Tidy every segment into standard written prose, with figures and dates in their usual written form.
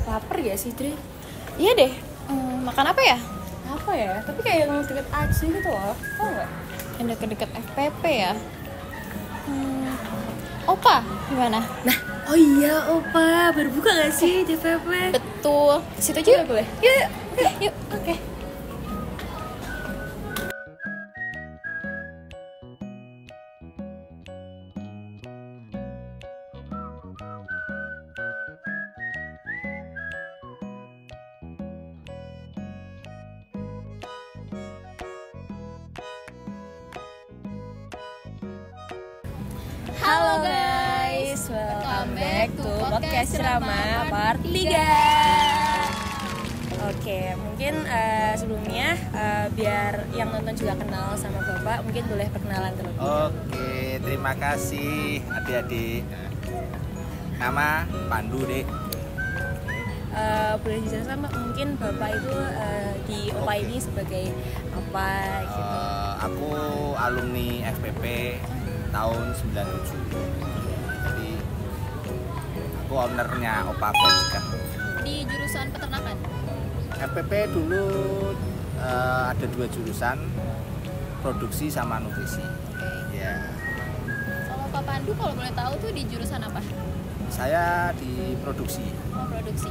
Lapar ya sih, Dre? Iya deh. Makan apa ya? Apa ya? Tapi kayak yang deket aja gitu loh. Tau nggak? Yang deket-deket FPP ya. Opa, gimana? Nah, oh iya Opa, baru buka nggak sih DPP? Betul. Situ aja Boleh? Yuk. Yuk. Oke. Halo guys, welcome back to podcast Ceramah part 3. Oke, mungkin sebelumnya biar yang nonton juga kenal sama Bapak, mungkin boleh perkenalan terlebih dahulu. Oke, terima kasih adik-adik. Nama Pandu, Dek. Boleh dijelaskan Pak, mungkin Bapak itu di OPA ini sebagai apa gitu? Aku alumni FPP tahun 97. Jadi aku ownernya Opa Chicken. Di jurusan peternakan. FPP dulu ada 2 jurusan, produksi sama nutrisi. Oke. Ya, Kalau Pak Pandu kalau boleh tahu tuh di jurusan apa? saya di produksi. Oh, produksi.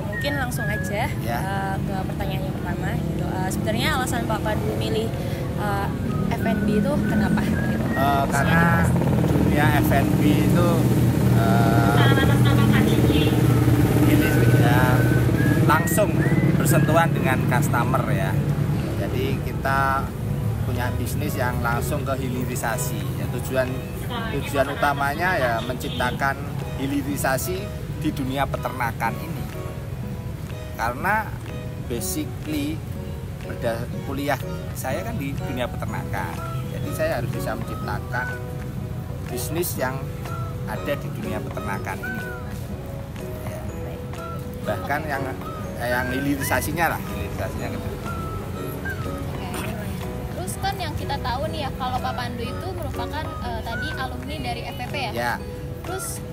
Mungkin langsung aja Ya. ke pertanyaan yang pertama gitu. Sebenarnya alasan Pak Pandu milih F&B itu kenapa? Gitu? Karena dunia F&B itu ini ya, langsung bersentuhan dengan customer ya. Jadi kita punya bisnis yang langsung ke hilirisasi. Ya, tujuan utamanya ya menciptakan hilirisasi di dunia peternakan ini. Karena basically kuliah saya kan di dunia peternakan. Jadi saya harus bisa menciptakan bisnis yang ada di dunia peternakan ini. Ya. Bahkan yang hilirisasinya hilirisasinya gitu. Oke. Terus kan yang kita tahu nih ya kalau Pak Pandu itu merupakan tadi alumni dari FPP ya. Ya, Terus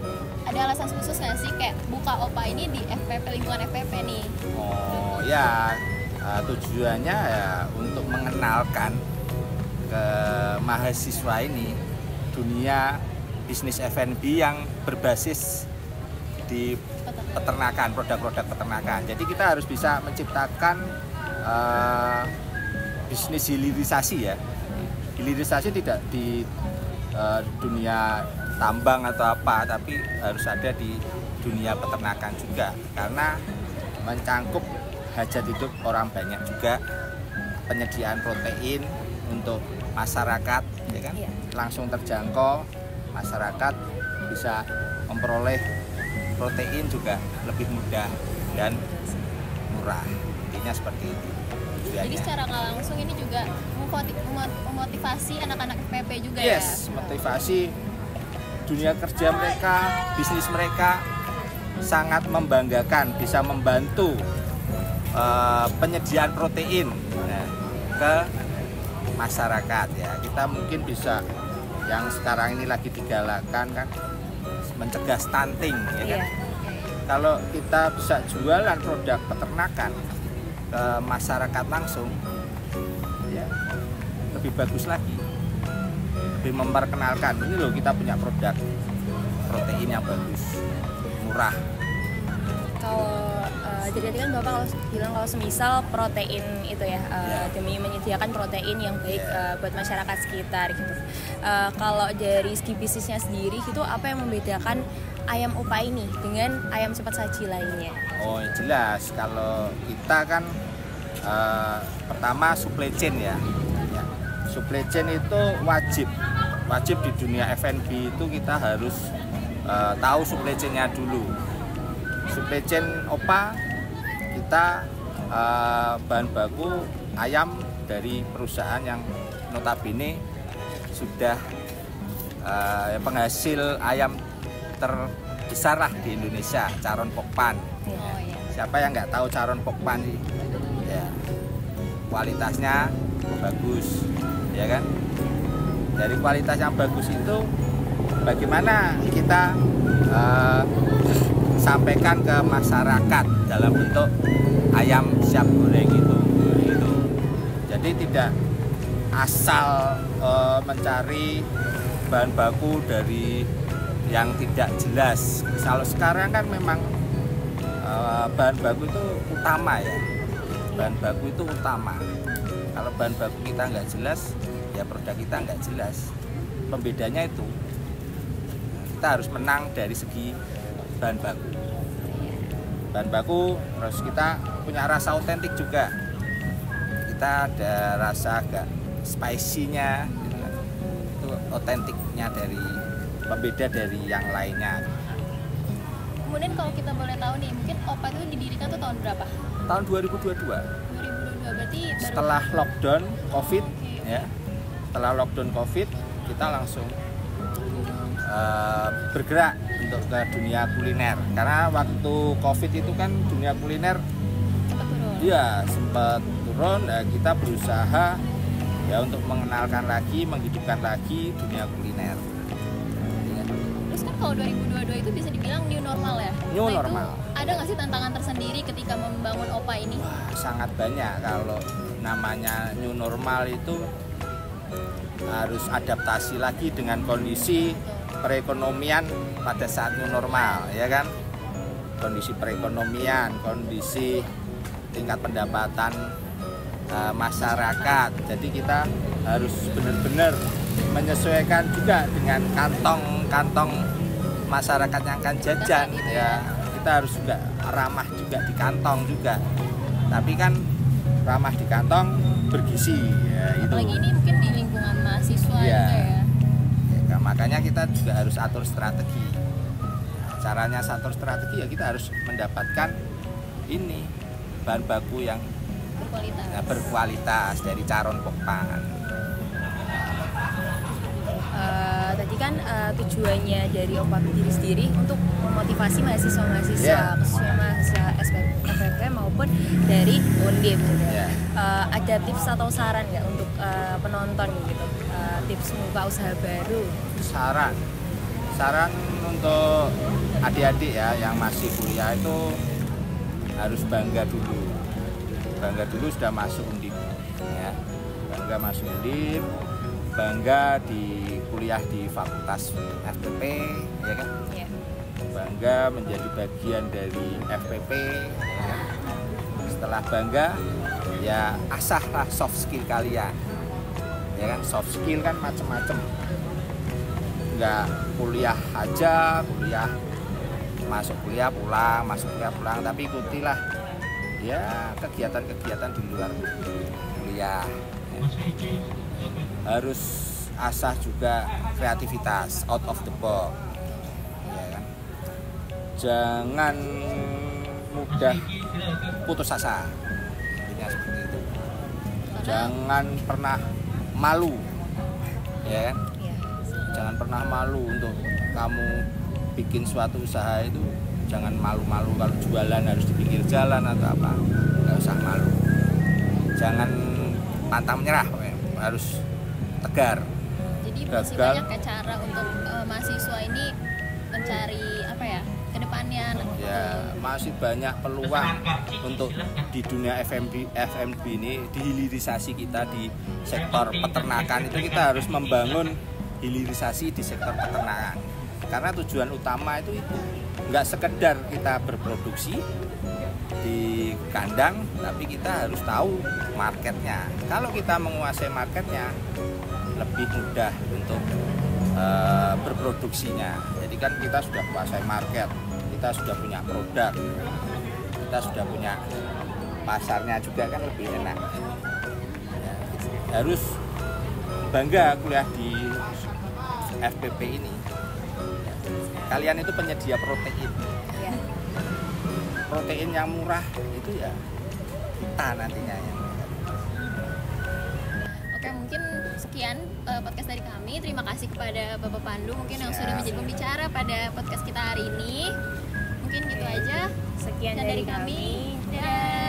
ada alasan khusus nggak sih kayak buka OPA ini di FPP, lingkungan FPP nih? oh ya, tujuannya ya untuk mengenalkan ke mahasiswa ini dunia bisnis F&B yang berbasis di peternakan, produk-produk peternakan. Jadi kita harus bisa menciptakan bisnis hilirisasi ya. Hilirisasi tidak di dunia tambang atau apa, tapi harus ada di dunia peternakan juga, karena mencangkup hajat hidup orang banyak juga, penyediaan protein untuk masyarakat ya kan, Iya. langsung terjangkau, masyarakat bisa memperoleh protein juga lebih mudah dan murah, intinya seperti itu Jadi tujuannya. secara nggak langsung ini juga memotivasi anak-anak FPP juga Yes, motivasi dunia kerja mereka, bisnis mereka sangat membanggakan, bisa membantu penyediaan protein ke masyarakat ya. Kita mungkin bisa yang sekarang ini lagi digalakkan kan mencegah stunting ya kan. Iya. Kalau kita bisa jualan produk peternakan ke masyarakat langsung ya lebih bagus lagi, lebih memperkenalkan ini loh kita punya produk protein yang bagus, murah. Kalau jadi tadi kan Bapak bilang kalau semisal protein itu ya, demi menyediakan protein yang baik buat masyarakat sekitar gitu. Kalau dari segi bisnisnya sendiri gitu, apa yang membedakan ayam OPA ini dengan ayam cepat saji lainnya? Oh jelas, kalau kita kan pertama supply chain ya. Supply chain itu wajib di dunia F&B itu kita harus tahu supply chain-nya dulu. Supply chain OPA kita bahan baku ayam dari perusahaan yang notabene sudah penghasil ayam terbesar lah di Indonesia, Charon Pokpan. Oh iya. Siapa yang nggak tahu Charon Pokpan sih? Ya, kualitasnya bagus, ya kan? Dari kualitas yang bagus itu, bagaimana kita disampaikan ke masyarakat dalam bentuk ayam siap goreng itu. Jadi tidak asal mencari bahan baku dari yang tidak jelas. Kalau sekarang kan memang bahan baku itu utama ya. Bahan baku itu utama. Kalau bahan baku kita nggak jelas, ya produk kita nggak jelas. Pembedanya itu kita harus menang dari segi bahan baku. Bahan baku, terus kita punya rasa otentik juga. Kita ada rasa agak spicy-nya, gitu kan. Itu otentiknya dari pembeda dari yang lainnya. Kemudian kalau kita boleh tahu nih, mungkin OPA itu didirikan tuh tahun berapa? Tahun 2022. 2022 berarti baru Setelah lockdown COVID, Oke. ya. Setelah lockdown COVID, kita langsung bergerak untuk ke dunia kuliner. Karena waktu COVID itu kan dunia kuliner sempat turun. ya sempat turun. Kita berusaha ya untuk mengenalkan lagi, menghidupkan lagi dunia kuliner. Ya. Terus kan kalau 2022 itu bisa dibilang new normal ya? New Nah, itu normal. ada nggak sih tantangan tersendiri ketika membangun OPA ini? Wah, sangat banyak. Kalau namanya new normal itu harus adaptasi lagi dengan kondisi perekonomian pada saat new normal, ya kan? Kondisi perekonomian, kondisi tingkat pendapatan masyarakat. Jadi kita harus benar-benar menyesuaikan juga dengan kantong masyarakat yang akan jajan, ya. Kita harus juga ramah juga di kantong juga. Tapi kan ramah di kantong bergizi, ya, itu. Apalagi ini mungkin di lingkungan mahasiswa Iya. juga ya. Ya, makanya kita juga harus atur strategi. Caranya atur strategi ya kita harus mendapatkan ini bahan baku yang berkualitas dari Caron Pokpan. Tadi kan tujuannya dari OPA berdiri sendiri untuk memotivasi mahasiswa-mahasiswa, Yeah. khususnya mahasiswa FFP maupun dari Undip gitu. Yeah. Ada tips atau saran nggak untuk penonton gitu? Tips membuka usaha baru? Saran untuk adik-adik ya yang masih kuliah itu harus bangga dulu sudah masuk Undip, ya. Bangga masuk Undip, bangga di kuliah di Fakultas FPP, ya kan? Yeah. Bangga menjadi bagian dari FPP, ya kan? Setelah bangga ya asahlah soft skill kalian, ya kan? Soft skill kan macam-macam, nggak kuliah aja, masuk kuliah pulang, tapi ikutilah ya kegiatan-kegiatan di luar kuliah, ya. Harus asah juga kreativitas, out of the box, ya kan? Jangan mudah putus asa, intinya seperti itu. Jangan pernah malu, ya kan? Yeah. Jangan pernah malu untuk kamu bikin suatu usaha itu. Jangan malu-malu kalau jualan harus di pinggir jalan atau apa, nggak usah malu. Jangan pantang menyerah, harus tegar. Jadi masih Gagal. banyak ya cara untuk mahasiswa ini mencari apa ya kedepannya. Ya, masih banyak peluang untuk di dunia FMB ini, di hilirisasi kita di sektor peternakan itu kita harus membangun hilirisasi di sektor peternakan. Karena tujuan utama itu nggak sekedar kita berproduksi di kandang, tapi kita harus tahu marketnya. Kalau kita menguasai marketnya, lebih mudah untuk berproduksinya. Jadi kan kita sudah menguasai market, kita sudah punya produk, kita sudah punya pasarnya juga kan lebih enak. Ya, harus bangga kuliah di FPP ini. Kalian itu penyedia protein. Yeah. Protein yang murah itu ya kita nantinya ya. Oke, mungkin sekian podcast dari kami. Terima kasih kepada Bapak Pandu mungkin yang sudah menjadi pembicara pada podcast kita hari ini. Mungkin gitu aja. Sekian Dan dari dari kami. kami. Dadah.